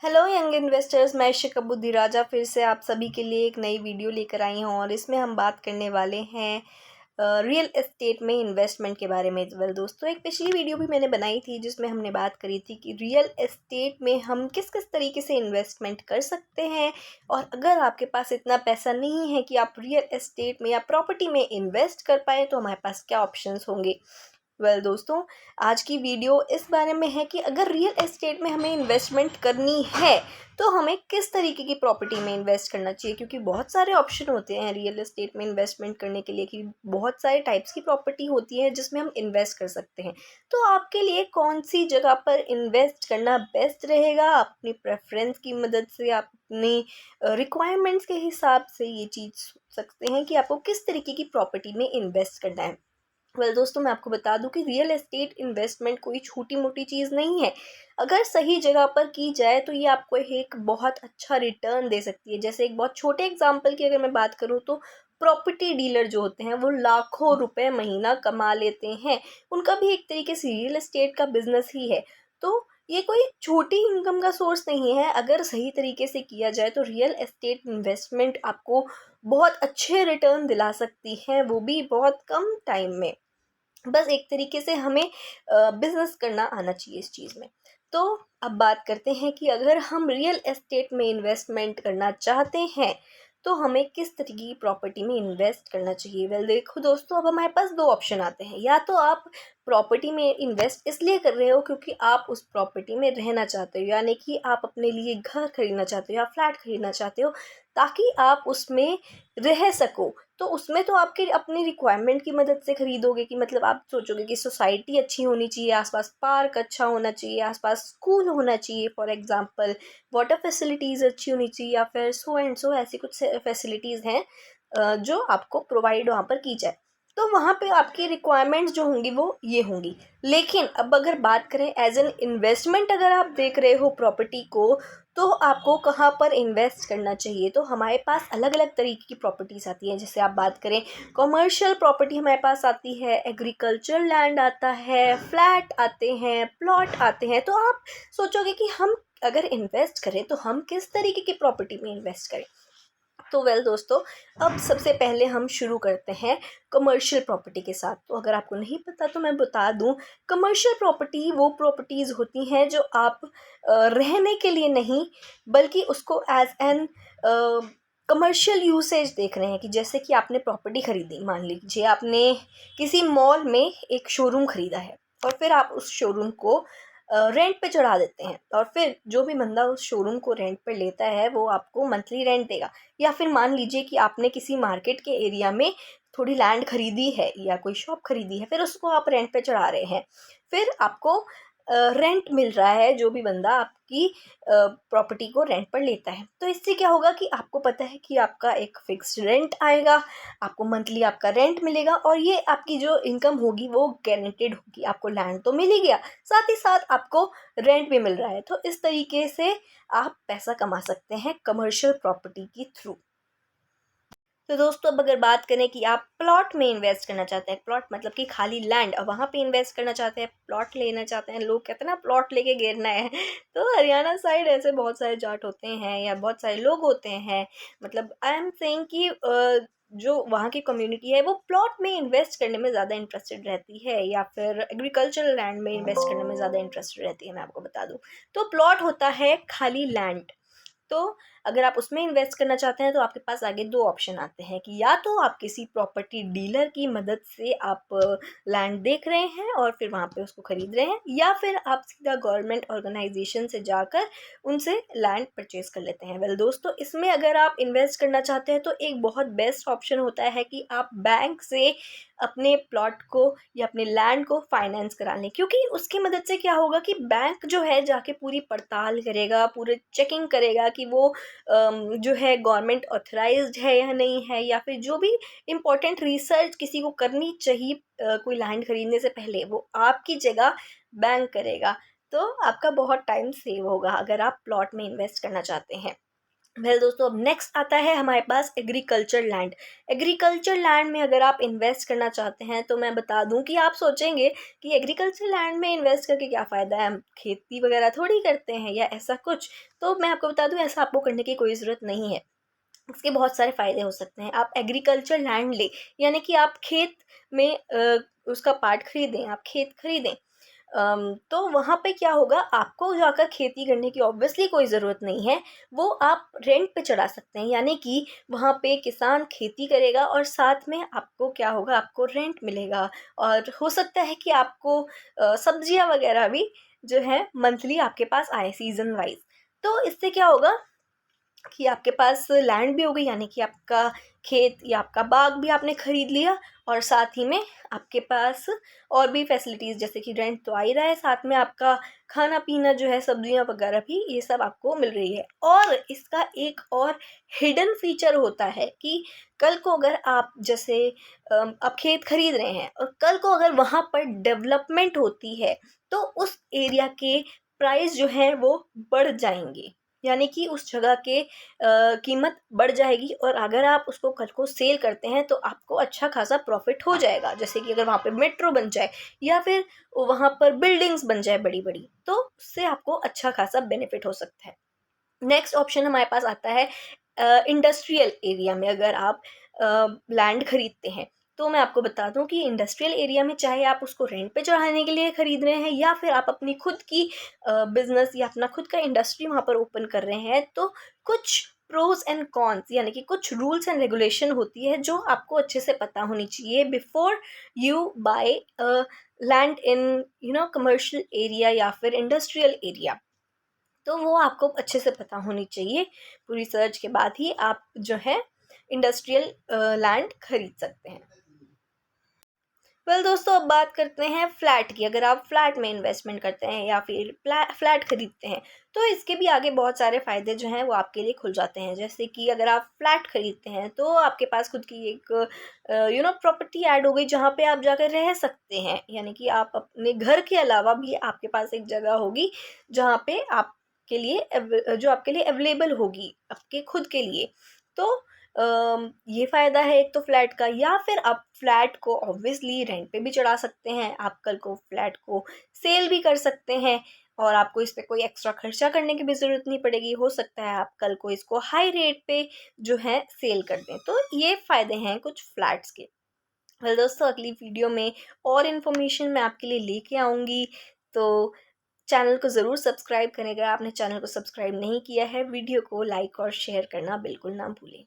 Hello young investors, मैं शिकबुद्दी राजा फिर से आप सभी के लिए एक नई वीडियो लेकर आई हूँ और इसमें हम बात करने वाले हैं रियल एस्टेट में इन्वेस्टमेंट के बारे में। वेल दोस्तों, एक पिछली वीडियो भी मैंने बनाई थी जिसमें हमने बात करी थी कि रियल एस्टेट में हम किस किस तरीके से इन्वेस्टमेंट कर सकते हैं, और अगर आपके पास इतना पैसा नहीं है कि आप रियल एस्टेट में या प्रॉपर्टी में इन्वेस्ट कर पाएँ तो हमारे पास क्या ऑप्शंस होंगे। दोस्तों, आज की वीडियो इस बारे में है कि अगर रियल एस्टेट में हमें इन्वेस्टमेंट करनी है तो हमें किस तरीके की प्रॉपर्टी में इन्वेस्ट करना चाहिए, क्योंकि बहुत सारे ऑप्शन होते हैं रियल एस्टेट में इन्वेस्टमेंट करने के लिए कि बहुत सारे टाइप्स की प्रॉपर्टी होती है जिसमें हम इन्वेस्ट कर सकते हैं। तो आपके लिए कौन सी जगह पर इन्वेस्ट करना बेस्ट रहेगा, अपनी प्रेफरेंस की मदद से आप अपनी रिक्वायरमेंट्स के हिसाब से ये चीज़ सोच सकते हैं कि आपको किस तरीके की प्रॉपर्टी में इन्वेस्ट करना है। दोस्तों, मैं आपको बता दूं कि रियल एस्टेट इन्वेस्टमेंट कोई छोटी मोटी चीज़ नहीं है। अगर सही जगह पर की जाए तो ये आपको एक बहुत अच्छा रिटर्न दे सकती है। जैसे एक बहुत छोटे एग्जांपल की अगर मैं बात करूं तो प्रॉपर्टी डीलर जो होते हैं वो लाखों रुपए महीना कमा लेते हैं। उनका भी एक तरीके से रियल एस्टेट का बिजनेस ही है। तो ये कोई छोटी इनकम का सोर्स नहीं है। अगर सही तरीके से किया जाए तो रियल एस्टेट इन्वेस्टमेंट आपको बहुत अच्छे रिटर्न दिला सकती है, वो भी बहुत कम टाइम में। बस एक तरीके से हमें बिज़नेस करना आना चाहिए इस चीज़ में। तो अब बात करते हैं कि अगर हम रियल एस्टेट में इन्वेस्टमेंट करना चाहते हैं तो हमें किस तरीके की प्रॉपर्टी में इन्वेस्ट करना चाहिए। देखो दोस्तों, अब हमारे पास दो ऑप्शन आते हैं। या तो आप प्रॉपर्टी में इन्वेस्ट इसलिए कर रहे हो क्योंकि आप उस प्रॉपर्टी में रहना चाहते हो, यानी कि आप अपने लिए घर खरीदना चाहते हो या फ्लैट खरीदना चाहते हो ताकि आप उसमें रह सको। तो उसमें तो आपके अपनी रिक्वायरमेंट की मदद से खरीदोगे कि मतलब आप सोचोगे कि सोसाइटी अच्छी होनी चाहिए, आसपास पार्क अच्छा होना चाहिए, आसपास स्कूल होना चाहिए, फॉर एग्जांपल वाटर फैसिलिटीज़ अच्छी होनी चाहिए, या फिर सो एंड सो ऐसी कुछ फैसिलिटीज़ हैं जो आपको प्रोवाइड वहाँ पर की जाए। तो वहाँ पे आपकी रिक्वायरमेंट्स जो होंगी वो ये होंगी। लेकिन अब अगर बात करें एज एन इन्वेस्टमेंट, अगर आप देख रहे हो प्रॉपर्टी को, तो आपको कहाँ पर इन्वेस्ट करना चाहिए। तो हमारे पास अलग अलग तरीके की प्रॉपर्टीज़ आती हैं। जैसे आप बात करें कमर्शियल प्रॉपर्टी हमारे पास आती है, एग्रीकल्चर लैंड आता है, फ्लैट आते हैं, प्लॉट आते हैं। तो आप सोचोगे कि हम अगर इन्वेस्ट करें तो हम किस तरीके की प्रॉपर्टी में इन्वेस्ट करें। तो दोस्तों, अब सबसे पहले हम शुरू करते हैं कमर्शियल प्रॉपर्टी के साथ। तो अगर आपको नहीं पता तो मैं बता दूं, कमर्शियल प्रॉपर्टी वो प्रॉपर्टीज़ होती हैं जो आप रहने के लिए नहीं बल्कि उसको एज एन कमर्शियल यूसेज देख रहे हैं। कि जैसे कि आपने प्रॉपर्टी खरीदी, मान लीजिए आपने किसी मॉल में एक शोरूम खरीदा है और फिर आप उस शोरूम को रेंट पे चढ़ा देते हैं, और फिर जो भी बंदा उस शोरूम को रेंट पे लेता है वो आपको मंथली रेंट देगा। या फिर मान लीजिए कि आपने किसी मार्केट के एरिया में थोड़ी लैंड खरीदी है या कोई शॉप खरीदी है, फिर उसको आप रेंट पे चढ़ा रहे हैं। फिर आपको रेंट मिल रहा है, जो भी बंदा आपकी प्रॉपर्टी को रेंट पर लेता है। तो इससे क्या होगा कि आपको पता है कि आपका एक फिक्स्ड रेंट आएगा, आपको मंथली आपका रेंट मिलेगा, और ये आपकी जो इनकम होगी वो गारंटेड होगी। आपको लैंड तो मिल ही गया, साथ ही साथ आपको रेंट भी मिल रहा है। तो इस तरीके से आप पैसा कमा सकते हैं कमर्शियल प्रॉपर्टी के थ्रू। तो दोस्तों, अब अगर बात करें कि आप प्लॉट में इन्वेस्ट करना चाहते हैं, प्लॉट मतलब कि खाली लैंड, अब वहाँ पे इन्वेस्ट करना चाहते हैं, प्लॉट लेना चाहते हैं। लोग कहते हैं ना प्लॉट लेके गिरना है तो हरियाणा साइड ऐसे बहुत सारे जाट होते हैं या बहुत सारे लोग होते हैं। मतलब आई एम सेइंग कि जो वहाँ की कम्युनिटी है वो प्लॉट में इन्वेस्ट करने में ज़्यादा इंटरेस्टेड रहती है, या फिर एग्रीकल्चरल लैंड में इन्वेस्ट करने में ज़्यादा इंटरेस्टेड रहती है। मैं आपको बता दूँ, तो प्लॉट होता है खाली लैंड। तो अगर आप उसमें इन्वेस्ट करना चाहते हैं तो आपके पास आगे दो ऑप्शन आते हैं कि या तो आप किसी प्रॉपर्टी डीलर की मदद से आप लैंड देख रहे हैं और फिर वहाँ पे उसको खरीद रहे हैं, या फिर आप सीधा गवर्नमेंट ऑर्गेनाइजेशन से जाकर उनसे लैंड परचेज कर लेते हैं। दोस्तों, इसमें अगर आप इन्वेस्ट करना चाहते हैं तो एक बहुत बेस्ट ऑप्शन होता है कि आप बैंक से अपने प्लॉट को या अपने लैंड को फाइनेंस करा लें, क्योंकि उसकी मदद से क्या होगा कि बैंक जो है जाके पूरी पड़ताल करेगा, पूरे चेकिंग करेगा कि वो जो है गवर्नमेंट ऑथराइज्ड है या नहीं है, या फिर जो भी इम्पोर्टेंट रिसर्च किसी को करनी चाहिए कोई लैंड खरीदने से पहले, वो आपकी जगह बैंक करेगा। तो आपका बहुत टाइम सेव होगा अगर आप प्लॉट में इन्वेस्ट करना चाहते हैं। दोस्तों, अब नेक्स्ट आता है हमारे पास एग्रीकल्चर लैंड। एग्रीकल्चर लैंड में अगर आप इन्वेस्ट करना चाहते हैं तो मैं बता दूं कि आप सोचेंगे कि एग्रीकल्चर लैंड में इन्वेस्ट करके क्या फ़ायदा है, हम खेती वगैरह थोड़ी करते हैं या ऐसा कुछ। तो मैं आपको बता दूं, ऐसा आपको करने की कोई ज़रूरत नहीं है। इसके बहुत सारे फ़ायदे हो सकते हैं। आप एग्रीकल्चर लैंड लें, यानी कि आप खेत में उसका पार्ट खरीदें, आप खेत खरीदें। तो वहाँ पे क्या होगा, आपको जाकर खेती करने की ऑब्वियसली कोई ज़रूरत नहीं है, वो आप रेंट पे चढ़ा सकते हैं। यानी कि वहाँ पे किसान खेती करेगा और साथ में आपको क्या होगा, आपको रेंट मिलेगा। और हो सकता है कि आपको सब्जियाँ वगैरह भी जो है मंथली आपके पास आए सीज़न वाइज़। तो इससे क्या होगा कि आपके पास लैंड भी हो गई, यानी कि आपका खेत या आपका बाग भी आपने खरीद लिया, और साथ ही में आपके पास और भी फैसिलिटीज़, जैसे कि रेंट तो आ ही रहा है, साथ में आपका खाना पीना जो है, सब्जियां वगैरह भी, ये सब आपको मिल रही है। और इसका एक और हिडन फीचर होता है कि कल को अगर आप जैसे आप खेत खरीद रहे हैं और कल को अगर वहाँ पर डेवलपमेंट होती है तो उस एरिया के प्राइस जो है वो बढ़ जाएंगे, यानी कि उस जगह के कीमत बढ़ जाएगी। और अगर आप उसको कल को सेल करते हैं तो आपको अच्छा खासा प्रॉफिट हो जाएगा। जैसे कि अगर वहाँ पे मेट्रो बन जाए या फिर वहाँ पर बिल्डिंग्स बन जाए बड़ी बड़ी, तो उससे आपको अच्छा खासा बेनिफिट हो सकता है। नेक्स्ट ऑप्शन हमारे पास आता है इंडस्ट्रियल एरिया में। अगर आप लैंड खरीदते हैं तो मैं आपको बता दूं कि इंडस्ट्रियल एरिया में चाहे आप उसको रेंट पे चढ़ाने के लिए खरीद रहे हैं या फिर आप अपनी खुद की बिजनेस या अपना खुद का इंडस्ट्री वहाँ पर ओपन कर रहे हैं, तो कुछ प्रोज एंड कॉन्स, यानी कि कुछ रूल्स एंड रेगुलेशन होती है जो आपको अच्छे से पता होनी चाहिए before you by land in commercial area या फिर इंडस्ट्रियल एरिया। तो वो आपको अच्छे से पता होनी चाहिए। पूरी सर्च के बाद ही आप जो है इंडस्ट्रियल लैंड खरीद सकते हैं। दोस्तों, अब बात करते हैं फ्लैट की। अगर आप फ्लैट में इन्वेस्टमेंट करते हैं या फिर फ्लैट खरीदते हैं तो इसके भी आगे बहुत सारे फ़ायदे जो हैं वो आपके लिए खुल जाते हैं। जैसे कि अगर आप फ्लैट खरीदते हैं तो आपके पास खुद की एक प्रॉपर्टी ऐड हो गई जहाँ पे आप जाकर रह सकते हैं, यानी कि आप अपने घर के अलावा भी आपके पास एक जगह होगी जहाँ पे आपके लिए जो आपके लिए अवेलेबल होगी आपके खुद के लिए। तो ये फ़ायदा है एक तो फ्लैट का। या फिर आप फ्लैट को ऑब्वियसली रेंट पे भी चढ़ा सकते हैं, आप कल को फ्लैट को सेल भी कर सकते हैं और आपको इस पे कोई एक्स्ट्रा खर्चा करने की भी ज़रूरत नहीं पड़ेगी। हो सकता है आप कल को इसको हाई रेट पे जो है सेल कर दें। तो ये फ़ायदे हैं कुछ फ्लैट्स के। दोस्तों, अगली वीडियो में और इन्फॉर्मेशन मैं आपके लिए लेके आऊँगी, तो चैनल को ज़रूर सब्सक्राइब करें। अगर आपने चैनल को सब्सक्राइब नहीं किया है, वीडियो को लाइक और शेयर करना बिल्कुल ना भूलें।